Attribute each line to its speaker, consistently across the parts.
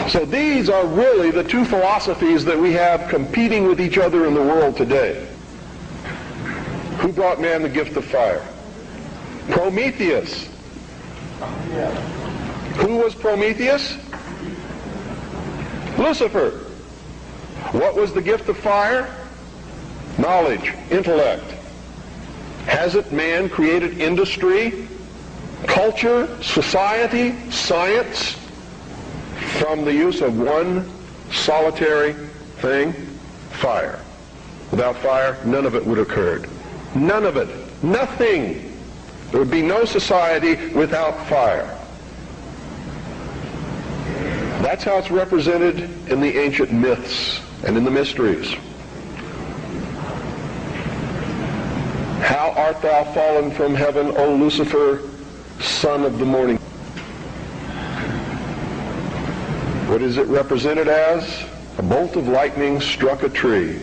Speaker 1: So these are really the two philosophies that we have competing with each other in the world today. Who brought man the gift of fire? Prometheus. Who was Prometheus? Lucifer. What was the gift of fire? Knowledge, intellect. Hasn't man created industry, culture, society, science from the use of one solitary thing? Fire. Without fire, none of it would have occurred. None of it. Nothing. There would be no society without fire. That's how it's represented in the ancient myths and in the mysteries. How art thou fallen from heaven, O Lucifer, son of the morning? What is it represented as? A bolt of lightning struck a tree.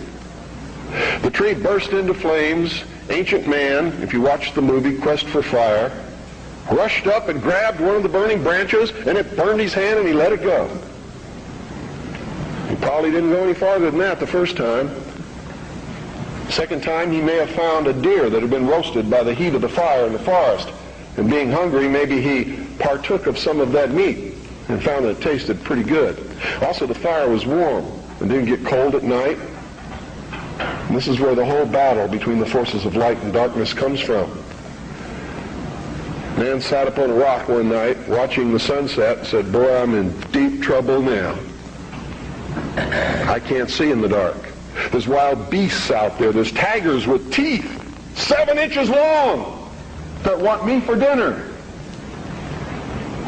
Speaker 1: The tree burst into flames. Ancient man, if you watch the movie Quest for Fire, rushed up and grabbed one of the burning branches, and it burned his hand, and he let it go. He probably didn't go any farther than that the first time. Second time, he may have found a deer that had been roasted by the heat of the fire in the forest. And being hungry, maybe he partook of some of that meat and found that it tasted pretty good. Also, the fire was warm and didn't get cold at night. And this is where the whole battle between the forces of light and darkness comes from. Man sat up on a rock one night watching the sunset and said, "Boy, I'm in deep trouble now. I can't see in the dark. There's wild beasts out there. There's tigers with teeth 7 inches long that want me for dinner.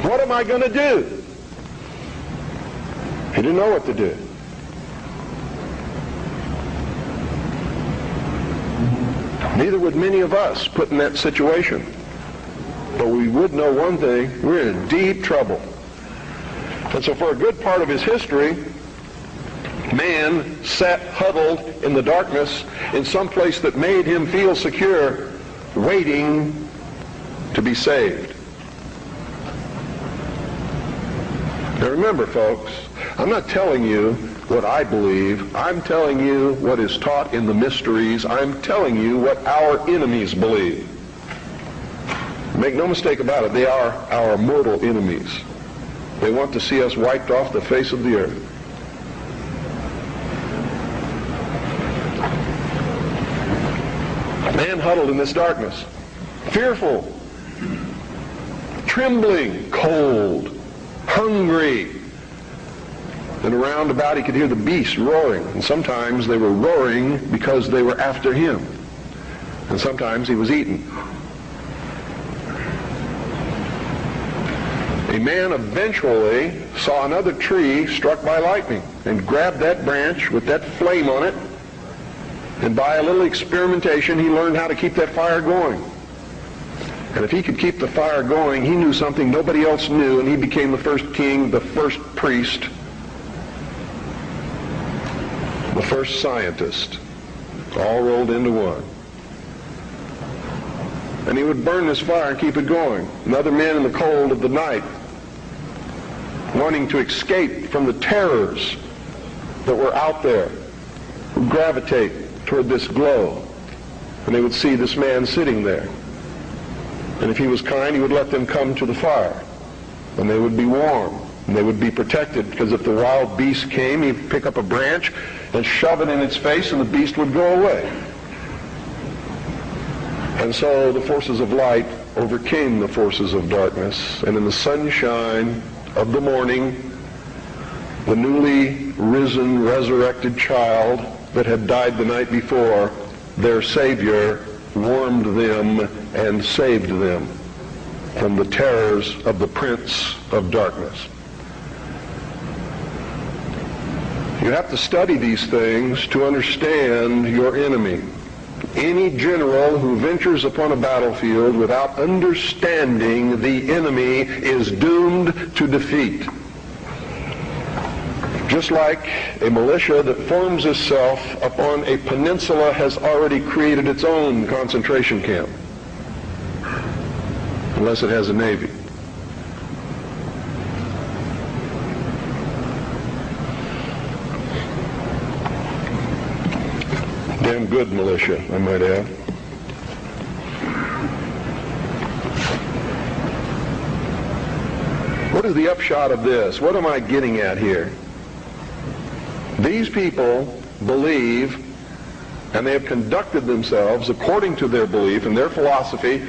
Speaker 1: What am I going to do?" He didn't know what to do. Neither would many of us put in that situation. But we would know one thing: we're in deep trouble. And so for a good part of his history, man sat huddled in the darkness in some place that made him feel secure, waiting to be saved. Now remember, folks, I'm not telling you what I believe. I'm telling you what is taught in the mysteries. I'm telling you what our enemies believe. Make no mistake about it, they are our mortal enemies. They want to see us wiped off the face of the earth. Man huddled in this darkness, fearful, trembling, cold, hungry. And around about he could hear the beasts roaring. And sometimes they were roaring because they were after him. And sometimes he was eaten. A man eventually saw another tree struck by lightning and grabbed that branch with that flame on it. And by a little experimentation, he learned how to keep that fire going. And if he could keep the fire going, he knew something nobody else knew, and he became the first king, the first priest, the first scientist, all rolled into one. And he would burn this fire and keep it going. And other men in the cold of the night, wanting to escape from the terrors that were out there, would gravitate toward this glow. And they would see this man sitting there. And if he was kind, he would let them come to the fire. And they would be warm. And they would be protected, because if the wild beast came, he'd pick up a branch and shove it in its face, and the beast would go away. And so the forces of light overcame the forces of darkness. And in the sunshine of the morning, the newly risen, resurrected child that had died the night before, their Savior, warmed them and saved them from the terrors of the Prince of Darkness. You have to study these things to understand your enemy. Any general who ventures upon a battlefield without understanding the enemy is doomed to defeat. Just like a militia that forms itself upon a peninsula has already created its own concentration camp, unless it has a navy. Damn good militia, I might add. What is the upshot of this? What am I getting at here? These people believe, and they have conducted themselves according to their belief and their philosophy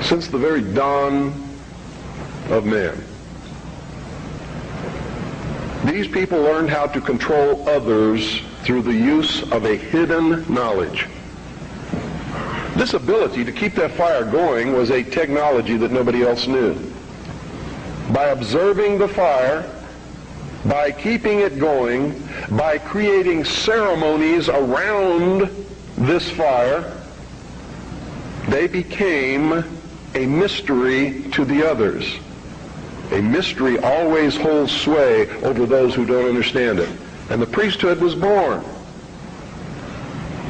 Speaker 1: since the very dawn of man. These people learned how to control others through the use of a hidden knowledge. This ability to keep that fire going was a technology that nobody else knew. By observing the fire, by keeping it going, by creating ceremonies around this fire, they became a mystery to the others. A mystery always holds sway over those who don't understand it. And the priesthood was born.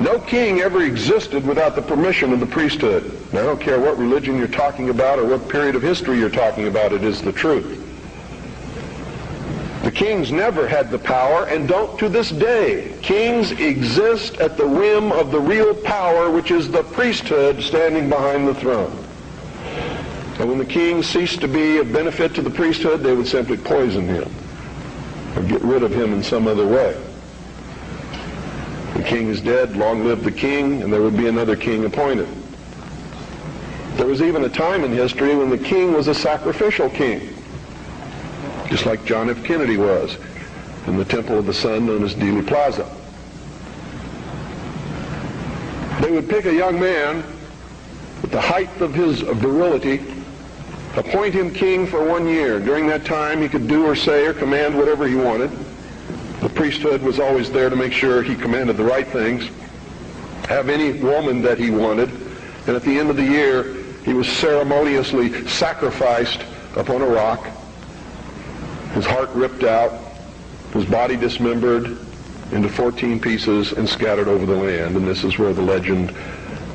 Speaker 1: No king ever existed without the permission of the priesthood. And I don't care what religion you're talking about or what period of history you're talking about, it is the truth. The kings never had the power and don't to this day. Kings exist at the whim of the real power, which is the priesthood standing behind the throne. And when the king ceased to be of benefit to the priesthood, they would simply poison him or get rid of him in some other way. The king is dead, long live the king, and there would be another king appointed. There was even a time in history when the king was a sacrificial king, just like John F. Kennedy was in the Temple of the Sun known as Dealey Plaza. They would pick a young man at the height of his virility, appoint him king for 1 year. During that time, he could do or say or command whatever he wanted. The priesthood was always there to make sure he commanded the right things, have any woman that he wanted, and at the end of the year, he was ceremoniously sacrificed upon a rock, his heart ripped out, his body dismembered into 14 pieces and scattered over the land. And this is where the legend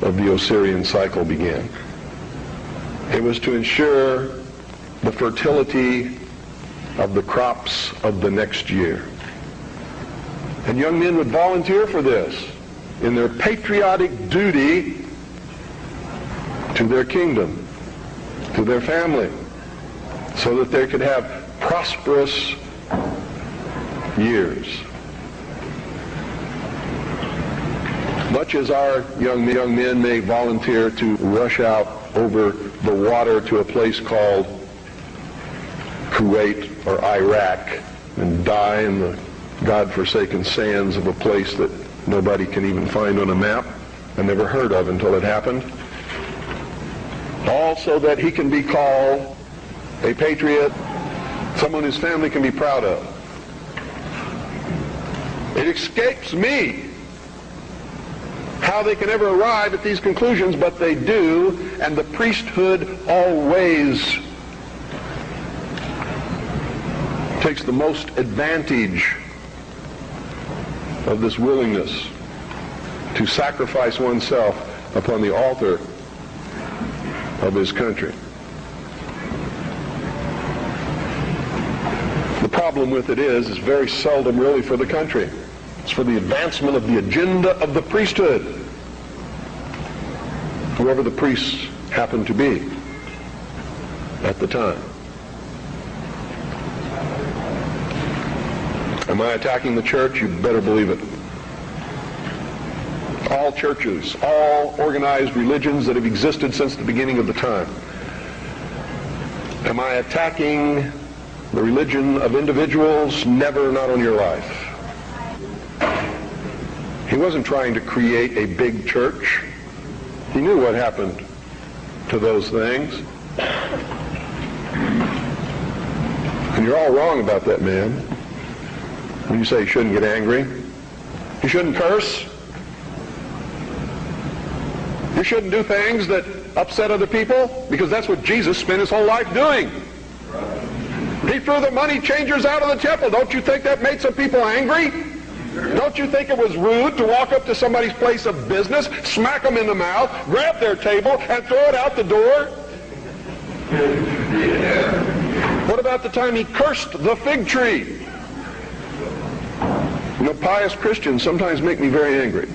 Speaker 1: of the Osirian cycle began. It was to ensure the fertility of the crops of the next year. And young men would volunteer for this in their patriotic duty to their kingdom, to their family, so that they could have prosperous years. Much as our young men may volunteer to rush out over the water to a place called Kuwait or Iraq and die in the God-forsaken sands of a place that nobody can even find on a map and never heard of until it happened, all so that he can be called a patriot, someone his family can be proud of. It escapes me how they can ever arrive at these conclusions, but they do, and the priesthood always takes the most advantage of this willingness to sacrifice oneself upon the altar of his country. The problem with it is very seldom really for the country. It's for the advancement of the agenda of the priesthood, whoever the priests happen to be at the time. Am I attacking the church? You better believe it. All churches, all organized religions that have existed since the beginning of the time. Am I attacking the religion of individuals? Never, not on your life. He wasn't trying to create a big church. He knew what happened to those things. And you're all wrong about that, man. When you say you shouldn't get angry, you shouldn't curse, you shouldn't do things that upset other people, because that's what Jesus spent his whole life doing. He threw the money changers out of the temple. Don't you think that made some people angry? Don't you think it was rude to walk up to somebody's place of business, smack them in the mouth, grab their table, and throw it out the door? What about the time he cursed the fig tree? You know, pious Christians sometimes make me very angry.